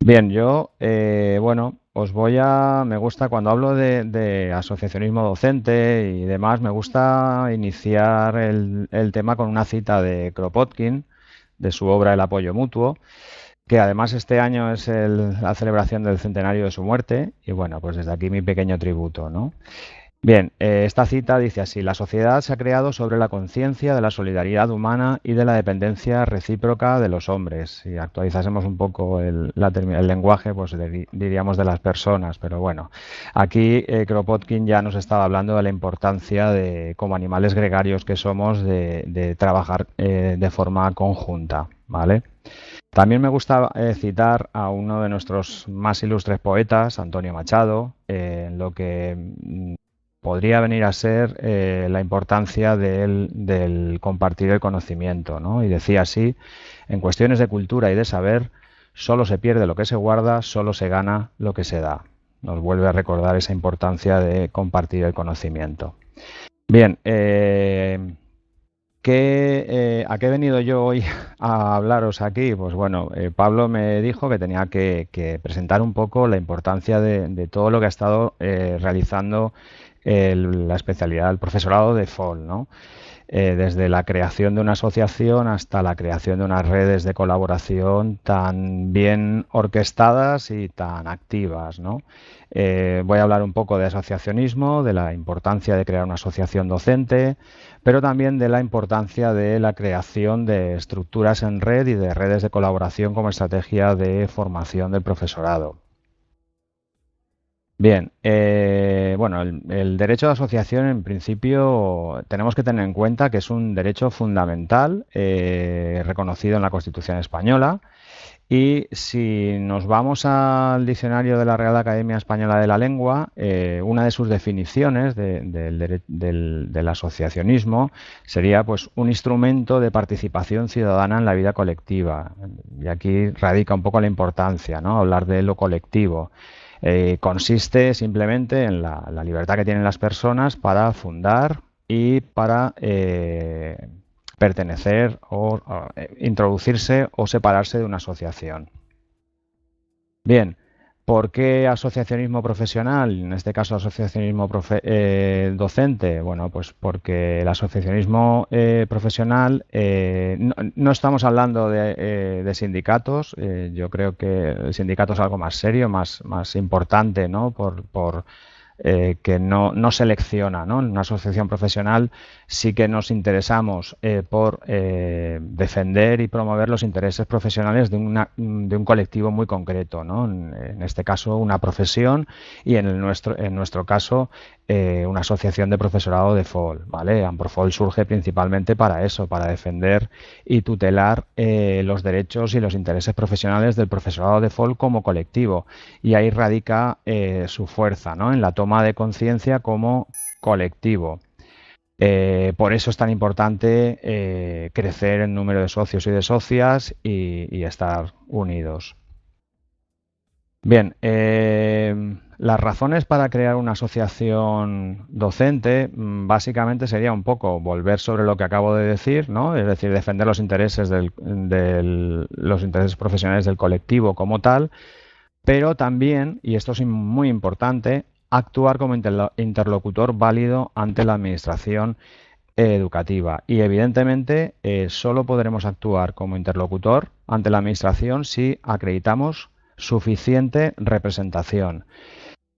Bien, yo, bueno, me gusta cuando hablo de asociacionismo docente y demás, me gusta iniciar el tema con una cita de Kropotkin, de su obra El apoyo mutuo, que además este año es la celebración del centenario de su muerte, y bueno, pues desde aquí mi pequeño tributo, ¿no? Bien, esta cita dice así: la sociedad se ha creado sobre la conciencia de la solidaridad humana y de la dependencia recíproca de los hombres. Si actualizásemos un poco el lenguaje, pues diríamos de las personas, pero bueno, aquí Kropotkin ya nos estaba hablando de la importancia de, como animales gregarios que somos, de trabajar de forma conjunta, ¿vale? También me gusta citar a uno de nuestros más ilustres poetas, Antonio Machado, en lo que podría venir a ser la importancia del compartir el conocimiento, ¿no? Y decía así: en cuestiones de cultura y de saber, solo se pierde lo que se guarda, solo se gana lo que se da. Nos vuelve a recordar esa importancia de compartir el conocimiento. Bien, ¿a qué he venido yo hoy a hablaros aquí? Pues bueno, Pablo me dijo que tenía que presentar un poco la importancia de todo lo que ha estado realizando la especialidad del profesorado de FOL, ¿no? Desde la creación de una asociación hasta la creación de unas redes de colaboración tan bien orquestadas y tan activas, ¿no? Voy a hablar un poco de asociacionismo, de la importancia de crear una asociación docente, pero también de la importancia de la creación de estructuras en red y de redes de colaboración como estrategia de formación del profesorado. Bien, bueno, el derecho de asociación en principio tenemos que tener en cuenta que es un derecho fundamental reconocido en la Constitución española, y si nos vamos al diccionario de la Real Academia Española de la Lengua, una de sus definiciones del asociacionismo sería pues un instrumento de participación ciudadana en la vida colectiva. Y aquí radica un poco la importancia, ¿no? Hablar de lo colectivo. Consiste simplemente en la libertad que tienen las personas para fundar y para pertenecer o introducirse o separarse de una asociación. Bien, ¿por qué asociacionismo profesional? En este caso, asociacionismo docente. Bueno, pues porque el asociacionismo profesional, no estamos hablando de sindicatos. Yo creo que el sindicato es algo más serio, más importante, ¿no? Que no selecciona, ¿no? En una asociación profesional sí que nos interesamos por defender y promover los intereses profesionales de un colectivo muy concreto, ¿no? En este caso, una profesión, y en nuestro caso, una asociación de profesorado de FOL, ¿vale? Amprofol surge principalmente para eso, para defender y tutelar los derechos y los intereses profesionales del profesorado de FOL como colectivo. Y ahí radica su fuerza, ¿no? En la toma de conciencia como colectivo. Por eso es tan importante crecer en número de socios y de socias y estar unidos. Bien, las razones para crear una asociación docente básicamente sería un poco volver sobre lo que acabo de decir, ¿no? Es decir, defender los intereses los intereses profesionales del colectivo como tal, pero también, y esto es muy importante, actuar como interlocutor válido ante la administración educativa. Y evidentemente solo podremos actuar como interlocutor ante la administración si acreditamos suficiente representación.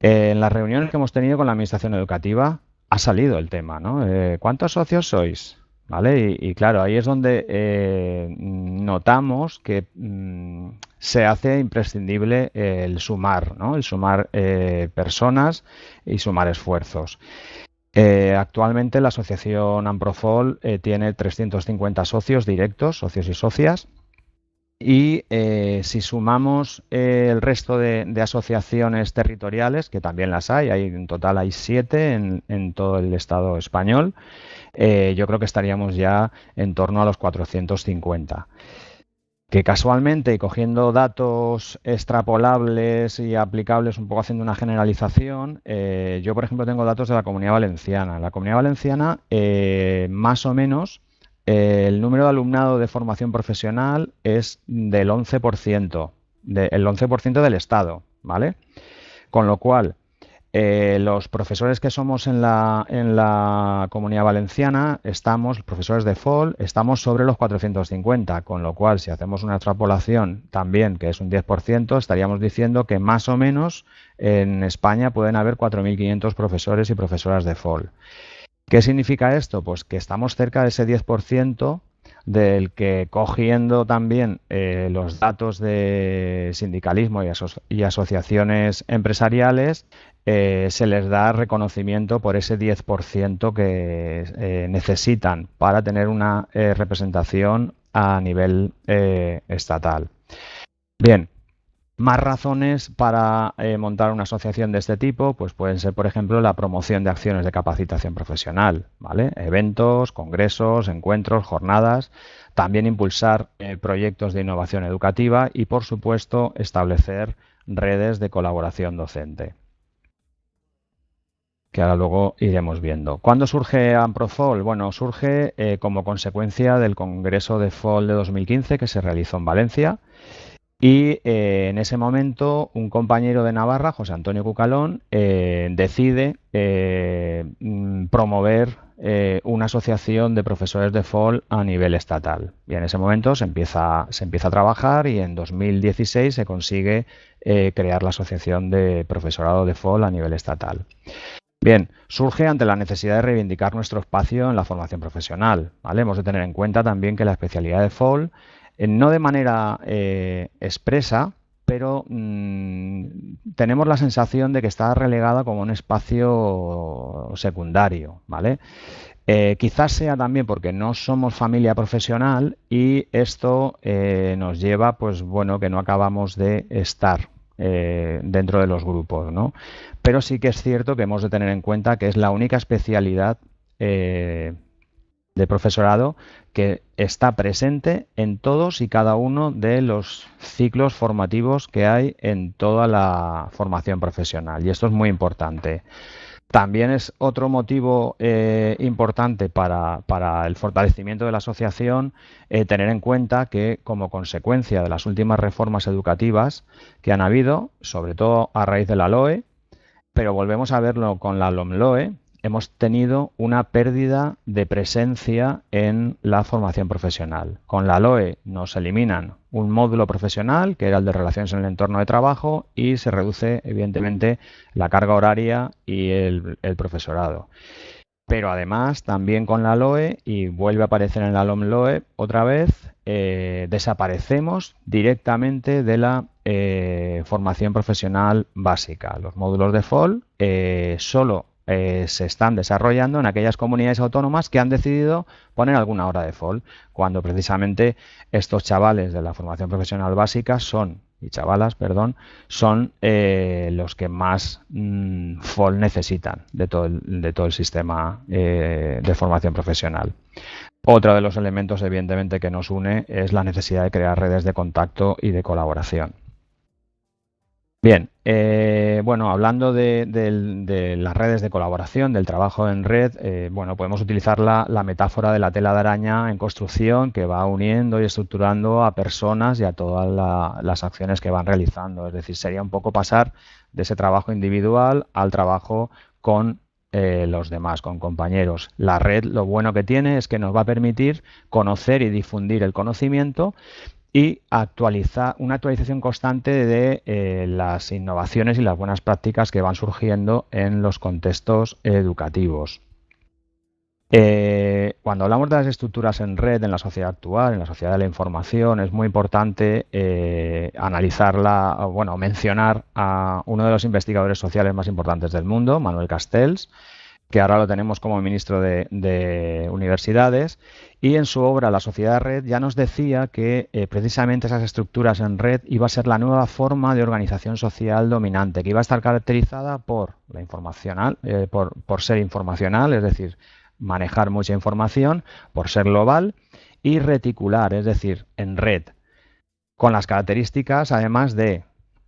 En las reuniones que hemos tenido con la administración educativa ha salido el tema, ¿no? ¿Cuántos socios sois? ¿Vale? Y claro, ahí es donde notamos que se hace imprescindible el sumar, ¿no? El sumar personas y sumar esfuerzos. Actualmente la asociación Amprofol tiene 350 socios directos, socios y socias, y si sumamos el resto de asociaciones territoriales, que también las hay en total hay 7 en todo el Estado español, yo creo que estaríamos ya en torno a los 450. Que casualmente, y cogiendo datos extrapolables y aplicables, un poco haciendo una generalización, yo por ejemplo tengo datos de la Comunidad Valenciana. En la Comunidad Valenciana, más o menos, el número de alumnado de formación profesional es del 11%. el 11% del Estado, ¿vale? Con lo cual, los profesores que somos en la Comunidad Valenciana, los profesores de FOL, estamos sobre los 450, con lo cual, si hacemos una extrapolación también, que es un 10%, estaríamos diciendo que más o menos en España pueden haber 4.500 profesores y profesoras de FOL. ¿Qué significa esto? Pues que estamos cerca de ese 10% del que, cogiendo también los datos de sindicalismo y asociaciones empresariales, se les da reconocimiento por ese 10% que necesitan para tener una representación a nivel estatal. Bien. Más razones para montar una asociación de este tipo, pues pueden ser, por ejemplo, la promoción de acciones de capacitación profesional, ¿vale? Eventos, congresos, encuentros, jornadas. También impulsar proyectos de innovación educativa y, por supuesto, establecer redes de colaboración docente, que ahora luego iremos viendo. ¿Cuándo surge AmproFol? Bueno, surge como consecuencia del Congreso de FOL de 2015 que se realizó en Valencia. Y en ese momento un compañero de Navarra, José Antonio Cucalón, decide promover una asociación de profesores de FOL a nivel estatal. Y en ese momento se empieza a trabajar y en 2016 se consigue crear la asociación de profesorado de FOL a nivel estatal. Bien, surge ante la necesidad de reivindicar nuestro espacio en la formación profesional, ¿vale? Hemos de tener en cuenta también que la especialidad de FOL, no de manera expresa, pero tenemos la sensación de que está relegada como un espacio secundario, ¿vale? Quizás sea también porque no somos familia profesional y esto nos lleva, pues bueno, que no acabamos de estar dentro de los grupos, ¿no? Pero sí que es cierto que hemos de tener en cuenta que es la única especialidad de profesorado que está presente en todos y cada uno de los ciclos formativos que hay en toda la formación profesional. Y esto es muy importante. También es otro motivo importante para el fortalecimiento de la asociación tener en cuenta que, como consecuencia de las últimas reformas educativas que han habido, sobre todo a raíz de la LOE, pero volvemos a verlo con la LOMLOE, hemos tenido una pérdida de presencia en la formación profesional. Con la LOE nos eliminan un módulo profesional, que era el de relaciones en el entorno de trabajo, y se reduce, evidentemente, la carga horaria y el profesorado. Pero además, también con la LOE, y vuelve a aparecer en la LOMLOE otra vez, desaparecemos directamente de la formación profesional básica. Los módulos de FOL solo se están desarrollando en aquellas comunidades autónomas que han decidido poner alguna hora de FOL, cuando precisamente estos chavales de la formación profesional básica y chavalas, perdón, son los que más FOL necesitan de todo el sistema de formación profesional. Otro de los elementos, evidentemente, que nos une es la necesidad de crear redes de contacto y de colaboración. Bien, bueno, hablando de las redes de colaboración, del trabajo en red, bueno, podemos utilizar la metáfora de la tela de araña en construcción que va uniendo y estructurando a personas y a todas las acciones que van realizando. Es decir, sería un poco pasar de ese trabajo individual al trabajo con los demás, con compañeros. La red, lo bueno que tiene es que nos va a permitir conocer y difundir el conocimiento y una actualización constante de las innovaciones y las buenas prácticas que van surgiendo en los contextos educativos. Cuando hablamos de las estructuras en red en la sociedad actual, en la sociedad de la información, es muy importante mencionar a uno de los investigadores sociales más importantes del mundo, Manuel Castells, que ahora lo tenemos como ministro de Universidades, y en su obra La sociedad de red ya nos decía que precisamente esas estructuras en red iba a ser la nueva forma de organización social dominante, que iba a estar caracterizada por la informacional, por ser informacional, es decir, manejar mucha información, por ser global, y reticular, es decir, en red, con las características además de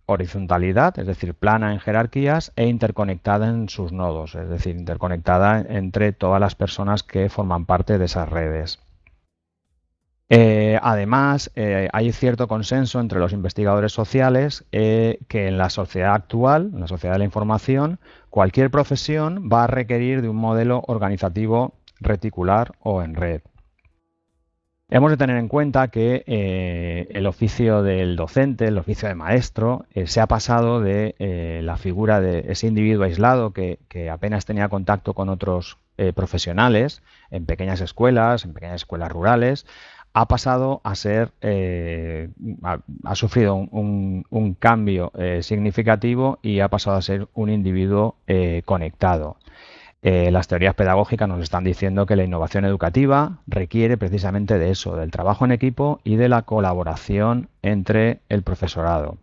horizontalidad, es decir, plana en jerarquías, e interconectada en sus nodos, es decir, interconectada entre todas las personas que forman parte de esas redes. Además, hay cierto consenso entre los investigadores sociales que en la sociedad actual, en la sociedad de la información, cualquier profesión va a requerir de un modelo organizativo reticular o en red. Hemos de tener en cuenta que el oficio del docente, el oficio de maestro, se ha pasado de la figura de ese individuo aislado que apenas tenía contacto con otros profesionales en pequeñas escuelas rurales, ha pasado a ser, ha sufrido un cambio significativo y ha pasado a ser un individuo conectado. Las teorías pedagógicas nos están diciendo que la innovación educativa requiere precisamente de eso, del trabajo en equipo y de la colaboración entre el profesorado.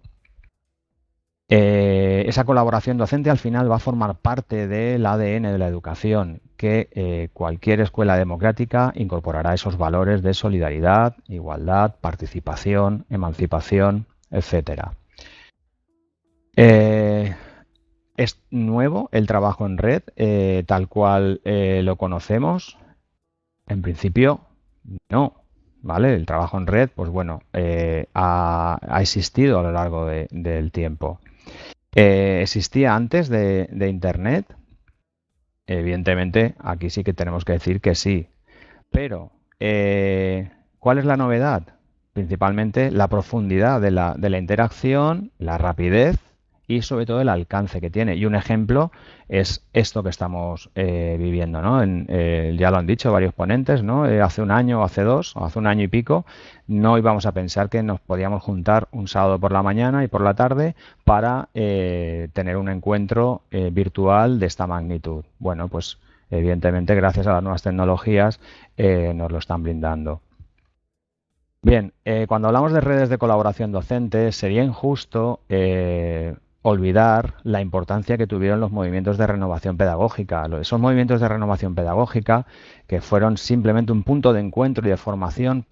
Esa colaboración docente al final va a formar parte del ADN de la educación, que cualquier escuela democrática incorporará esos valores de solidaridad, igualdad, participación, emancipación, etcétera. ¿Es nuevo el trabajo en red tal cual lo conocemos? En principio, no. ¿Vale? El trabajo en red, pues bueno, ha existido a lo largo del tiempo. ¿Existía antes de Internet? Evidentemente, aquí sí que tenemos que decir que sí. Pero, ¿cuál es la novedad? Principalmente la profundidad de la interacción, la rapidez y sobre todo el alcance que tiene. Y un ejemplo es esto que estamos viviendo, ¿no? Ya lo han dicho varios ponentes, ¿no? Hace un año o hace dos, o hace un año y pico, no íbamos a pensar que nos podíamos juntar un sábado por la mañana y por la tarde para tener un encuentro virtual de esta magnitud. Bueno, pues evidentemente gracias a las nuevas tecnologías nos lo están brindando. Bien, cuando hablamos de redes de colaboración docente, sería injusto olvidar la importancia que tuvieron los movimientos de renovación pedagógica. Esos movimientos de renovación pedagógica que fueron simplemente un punto de encuentro y de formación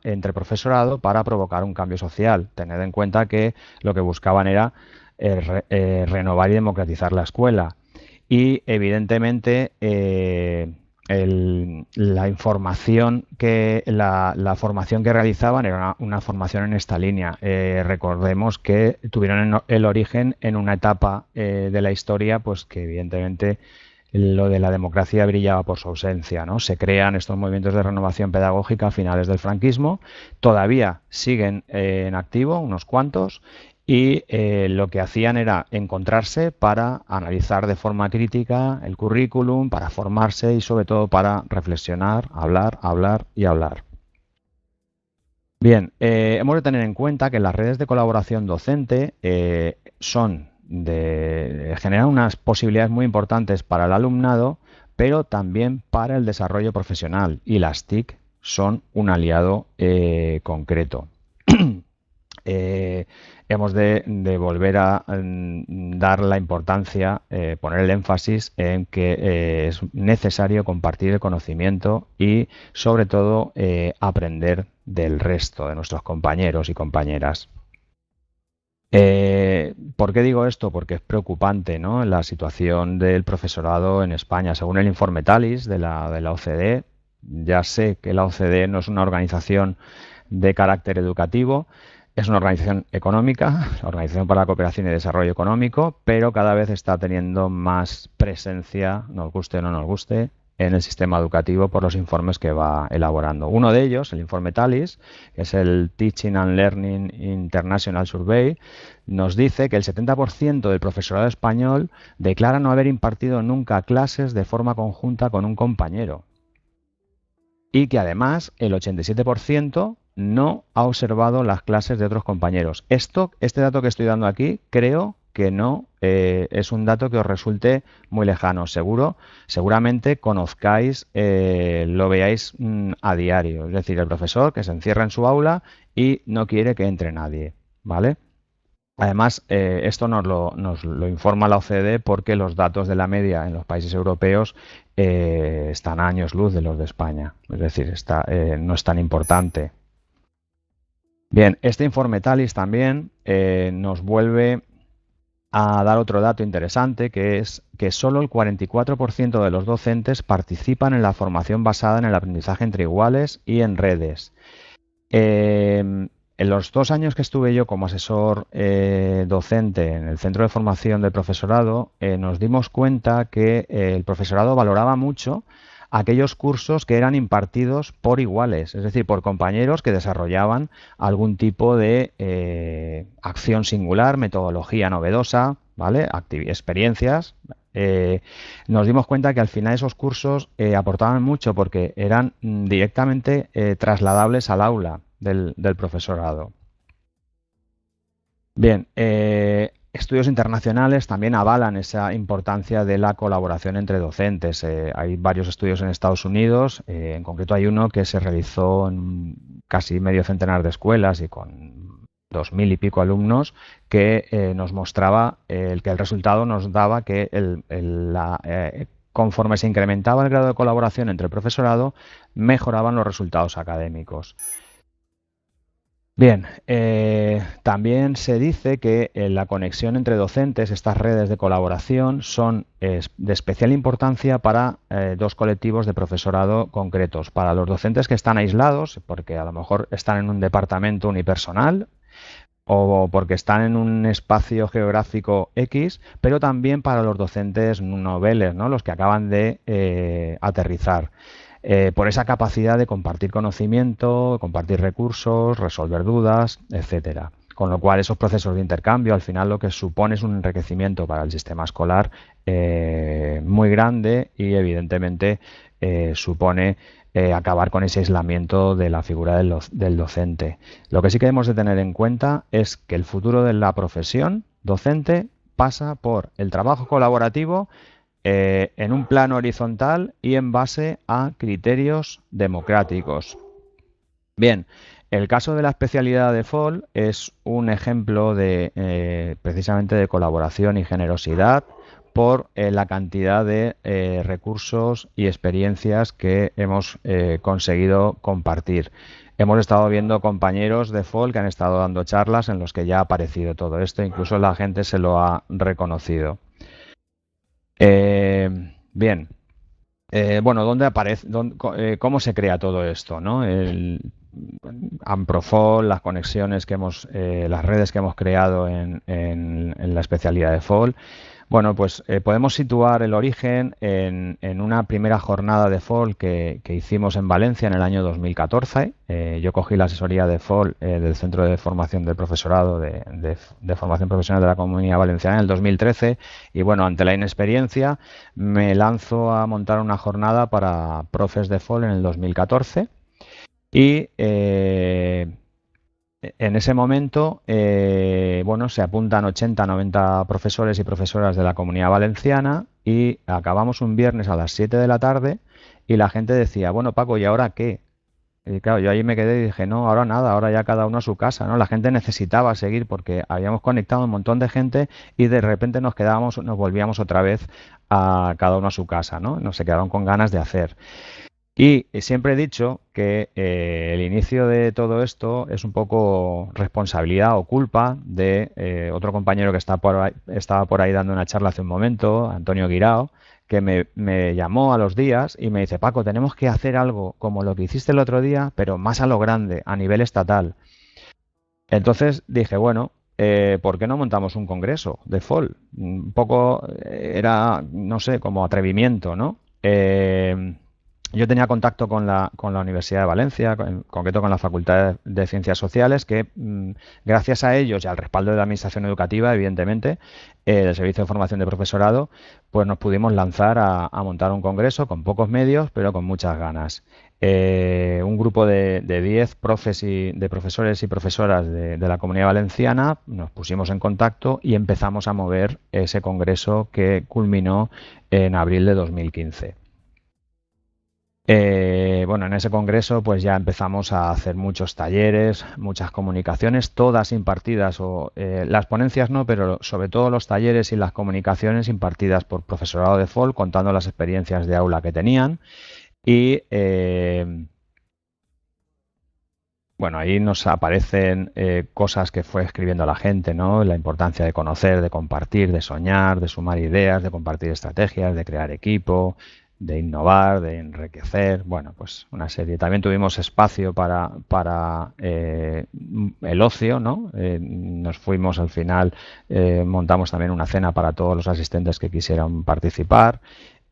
entre profesorado para provocar un cambio social. Tened en cuenta que lo que buscaban era renovar y democratizar la escuela. Y evidentemente la información la formación que realizaban era una formación en esta línea. Recordemos que tuvieron el origen en una etapa de la historia, pues que evidentemente lo de la democracia brillaba por su ausencia, ¿no? Se crean estos movimientos de renovación pedagógica a finales del franquismo, todavía siguen en activo unos cuantos. Y lo que hacían era encontrarse para analizar de forma crítica el currículum, para formarse y sobre todo para reflexionar, hablar y hablar. Bien, hemos de tener en cuenta que las redes de colaboración docente generan unas posibilidades muy importantes para el alumnado, pero también para el desarrollo profesional, y las TIC son un aliado concreto. Hemos de volver a dar la importancia, poner el énfasis en que es necesario compartir el conocimiento y, sobre todo, aprender del resto de nuestros compañeros y compañeras. ¿Por qué digo esto? Porque es preocupante, ¿no?, la situación del profesorado en España. Según el informe TALIS de la OCDE, ya sé que la OCDE no es una organización de carácter educativo, es una organización económica, la Organización para la Cooperación y Desarrollo Económico, pero cada vez está teniendo más presencia, nos guste o no nos guste, en el sistema educativo por los informes que va elaborando. Uno de ellos, el informe TALIS, que es el Teaching and Learning International Survey, nos dice que el 70% del profesorado español declara no haber impartido nunca clases de forma conjunta con un compañero. Y que además el 87% no ha observado las clases de otros compañeros. Este dato que estoy dando aquí, creo que no es un dato que os resulte muy lejano. Seguramente conozcáis, lo veáis a diario. Es decir, el profesor que se encierra en su aula y no quiere que entre nadie, ¿vale? Además, esto nos lo informa la OCDE porque los datos de la media en los países europeos están a años luz de los de España. Es decir, no es tan importante. Bien, este informe TALIS también nos vuelve a dar otro dato interesante, que es que solo el 44% de los docentes participan en la formación basada en el aprendizaje entre iguales y en redes. En los 2 años que estuve yo como asesor docente en el Centro de Formación del Profesorado, nos dimos cuenta que el profesorado valoraba mucho aquellos cursos que eran impartidos por iguales, es decir, por compañeros que desarrollaban algún tipo de acción singular, metodología novedosa, ¿vale? Experiencias. eh, Nos dimos cuenta que al final esos cursos aportaban mucho porque eran directamente trasladables al aula del profesorado. Bien, estudios internacionales también avalan esa importancia de la colaboración entre docentes. Hay varios estudios en Estados Unidos, en concreto hay uno que se realizó en casi medio centenar de escuelas y con 2000 y pico alumnos que nos mostraba que el resultado nos daba que conforme se incrementaba el grado de colaboración entre el profesorado, mejoraban los resultados académicos. Bien, también se dice que la conexión entre docentes, estas redes de colaboración, son de especial importancia para dos colectivos de profesorado concretos. Para los docentes que están aislados, porque a lo mejor están en un departamento unipersonal o porque están en un espacio geográfico X, pero también para los docentes noveles, ¿no? Los que acaban de aterrizar. Por esa capacidad de compartir conocimiento, compartir recursos, resolver dudas, etcétera. Con lo cual, esos procesos de intercambio, al final, lo que supone es un enriquecimiento para el sistema escolar muy grande y, evidentemente, supone acabar con ese aislamiento de la figura del docente. Lo que sí que debemos de tener en cuenta es que el futuro de la profesión docente pasa por el trabajo colaborativo en un plano horizontal y en base a criterios democráticos. Bien, el caso de la especialidad de FOL es un ejemplo de precisamente de colaboración y generosidad por la cantidad de recursos y experiencias que hemos conseguido compartir. Hemos estado viendo compañeros de FOL que han estado dando charlas en los que ya ha aparecido todo esto, incluso la gente se lo ha reconocido. Bien, bueno, ¿dónde aparece, cómo se crea todo esto, ¿no? El Amprofol, las conexiones que las redes que hemos creado en la especialidad de FOL. Bueno, pues podemos situar el origen en una primera jornada de FOL que hicimos en Valencia en el año 2014. Yo cogí la asesoría de FOL del Centro de Formación del Profesorado de Formación Profesional de la Comunidad Valenciana en el 2013 y bueno, ante la inexperiencia me lanzo a montar una jornada para profes de FOL en el 2014 y en ese momento, bueno, se apuntan 80, 90 profesores y profesoras de la Comunidad Valenciana y acabamos un viernes a las 7 de la tarde y la gente decía, bueno, Paco, ¿y ahora qué? Y claro, yo ahí me quedé y dije, no, ahora nada, ahora ya cada uno a su casa, ¿no? La gente necesitaba seguir porque habíamos conectado un montón de gente y de repente nos volvíamos otra vez a cada uno a su casa, ¿no? Nos se quedaron con ganas de hacer. Y siempre he dicho que el inicio de todo esto es un poco responsabilidad o culpa de otro compañero que estaba por ahí dando una charla hace un momento, Antonio Guirao, que me llamó a los días y me dice, Paco, tenemos que hacer algo como lo que hiciste el otro día, pero más a lo grande, a nivel estatal. Entonces dije, bueno, ¿por qué no montamos un congreso de FOL? Un poco era, no sé, como atrevimiento, ¿no? Yo tenía contacto con la Universidad de Valencia, en concreto con la Facultad de Ciencias Sociales, que gracias a ellos y al respaldo de la Administración Educativa, evidentemente, del Servicio de Formación de Profesorado, pues nos pudimos lanzar a montar un congreso con pocos medios, pero con muchas ganas. Un grupo de 10 de profesores y profesoras de la Comunidad Valenciana nos pusimos en contacto y empezamos a mover ese congreso que culminó en abril de 2015. Bueno, en ese congreso pues ya empezamos a hacer muchos talleres, muchas comunicaciones, todas impartidas, o las ponencias no, pero sobre todo los talleres y las comunicaciones impartidas por profesorado de FOL, contando las experiencias de aula que tenían. Y bueno, ahí nos aparecen cosas que fue escribiendo la gente, ¿no? La importancia de conocer, de compartir, de soñar, de sumar ideas, de compartir estrategias, de crear equipo, de innovar, de enriquecer, bueno, pues una serie. También tuvimos espacio para el ocio, ¿no? Nos fuimos al final, montamos también una cena para todos los asistentes que quisieran participar.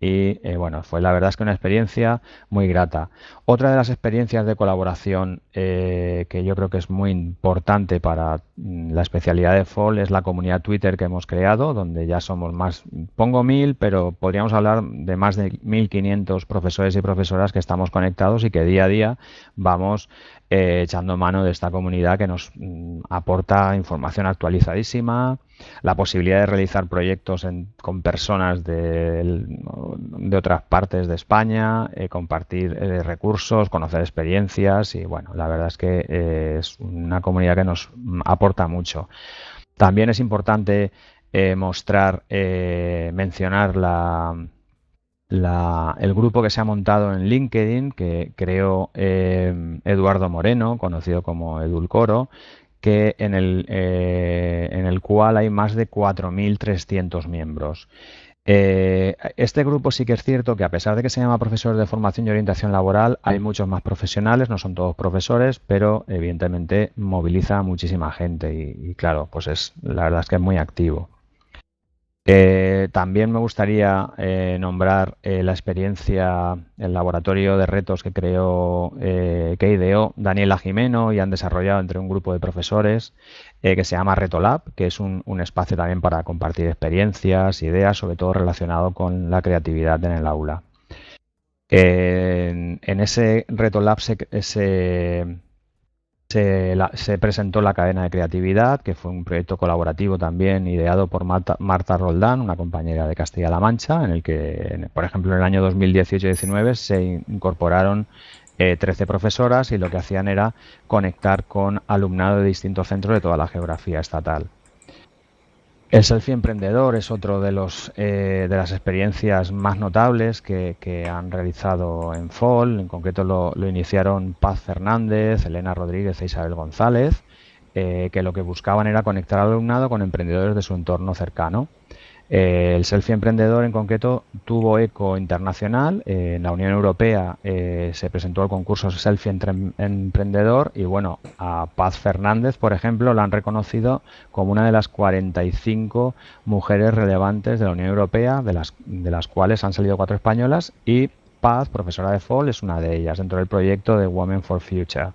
Y bueno, fue la verdad es que una experiencia muy grata. Otra de las experiencias de colaboración que yo creo que es muy importante para la especialidad de FOL es la comunidad Twitter que hemos creado, donde ya somos más, pongo 1000, pero podríamos hablar de más de 1500 profesores y profesoras que estamos conectados y que día a día vamos echando mano de esta comunidad que nos aporta información actualizadísima, la posibilidad de realizar proyectos con personas de otras partes de España, compartir recursos, conocer experiencias y bueno, la verdad es que es una comunidad que nos aporta mucho. También es importante mencionar el grupo que se ha montado en LinkedIn, que creó Eduardo Moreno, conocido como Edulcoro, en el cual hay más de 4.300 miembros. Este grupo sí que es cierto que a pesar de que se llama Profesores de Formación y Orientación Laboral, hay muchos más profesionales, no son todos profesores, pero evidentemente moviliza a muchísima gente y claro, pues la verdad es que es muy activo. También me gustaría nombrar la experiencia, el laboratorio de retos que ideó Daniela Jimeno y han desarrollado entre un grupo de profesores que se llama RetoLab, que es un espacio también para compartir experiencias, ideas, sobre todo relacionado con la creatividad en el aula. En ese RetoLab se presentó la cadena de creatividad, que fue un proyecto colaborativo también ideado por Marta Roldán, una compañera de Castilla-La Mancha, en el que, por ejemplo, en el año 2018-19 se incorporaron 13 profesoras y lo que hacían era conectar con alumnado de distintos centros de toda la geografía estatal. El selfie emprendedor es otro de las experiencias más notables que han realizado en FOL. En concreto lo iniciaron Paz Fernández, Elena Rodríguez e Isabel González, que lo que buscaban era conectar al alumnado con emprendedores de su entorno cercano. El selfie emprendedor en concreto tuvo eco internacional. En la Unión Europea se presentó el concurso selfie emprendedor y bueno, a Paz Fernández, por ejemplo, la han reconocido como una de las 45 mujeres relevantes de la Unión Europea, de las cuales han salido 4 españolas y Paz, profesora de FOL, es una de ellas dentro del proyecto de Women for Future.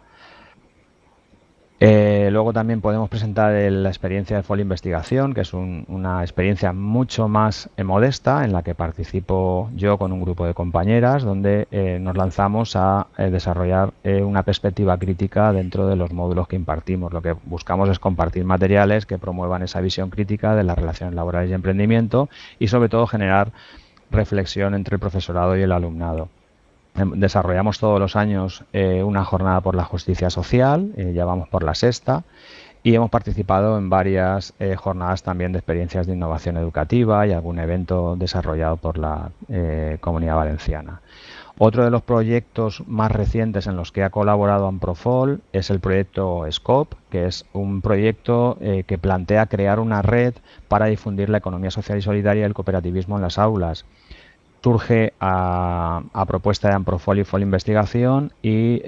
Luego también podemos presentar la experiencia de FOL Investigación, que es una experiencia mucho más modesta en la que participo yo con un grupo de compañeras, donde nos lanzamos a desarrollar una perspectiva crítica dentro de los módulos que impartimos. Lo que buscamos es compartir materiales que promuevan esa visión crítica de las relaciones laborales y emprendimiento y sobre todo generar reflexión entre el profesorado y el alumnado. Desarrollamos todos los años una jornada por la justicia social, ya vamos por la sexta, y hemos participado en varias jornadas también de experiencias de innovación educativa y algún evento desarrollado por la Comunidad Valenciana. Otro de los proyectos más recientes en los que ha colaborado Amprofol es el proyecto SCOPE, que es un proyecto que plantea crear una red para difundir la economía social y solidaria y el cooperativismo en las aulas. Surge a propuesta de Amprofol y FOL Investigación y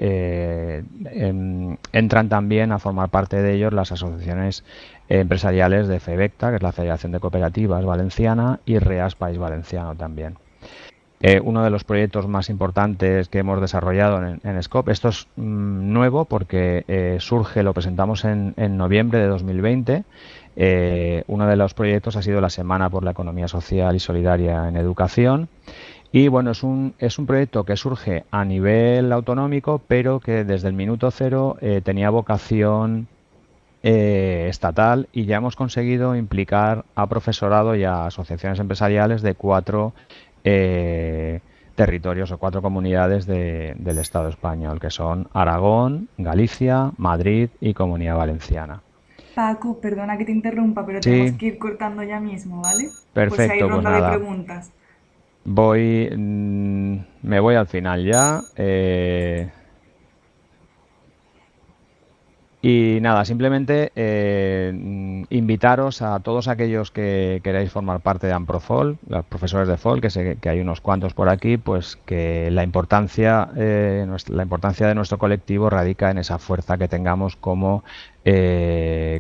entran también a formar parte de ellos las asociaciones empresariales de FEVECTA, que es la Federación de Cooperativas Valenciana, y REAS País Valenciano también. Uno de los proyectos más importantes que hemos desarrollado en SCOPE, esto es nuevo porque lo presentamos en noviembre de 2020. Uno de los proyectos ha sido la Semana por la Economía Social y Solidaria en Educación. Y bueno, es un proyecto que surge a nivel autonómico, pero que desde el minuto cero tenía vocación estatal y ya hemos conseguido implicar a profesorado y a asociaciones empresariales de 4 territorios o 4 comunidades del Estado español, que son Aragón, Galicia, Madrid y Comunidad Valenciana. Paco, perdona que te interrumpa, pero tenemos Sí, que ir cortando ya mismo, ¿vale? Por si hay perfecto, pues ronda de nada, preguntas. me voy al final ya. Y nada, simplemente invitaros a todos aquellos que queráis formar parte de Amprofol, los profesores de FOL, que sé que hay unos cuantos por aquí, pues que la importancia de nuestro colectivo radica en esa fuerza que tengamos como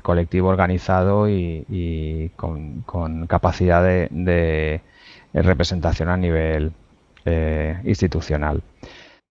colectivo organizado y con capacidad de representación a nivel institucional.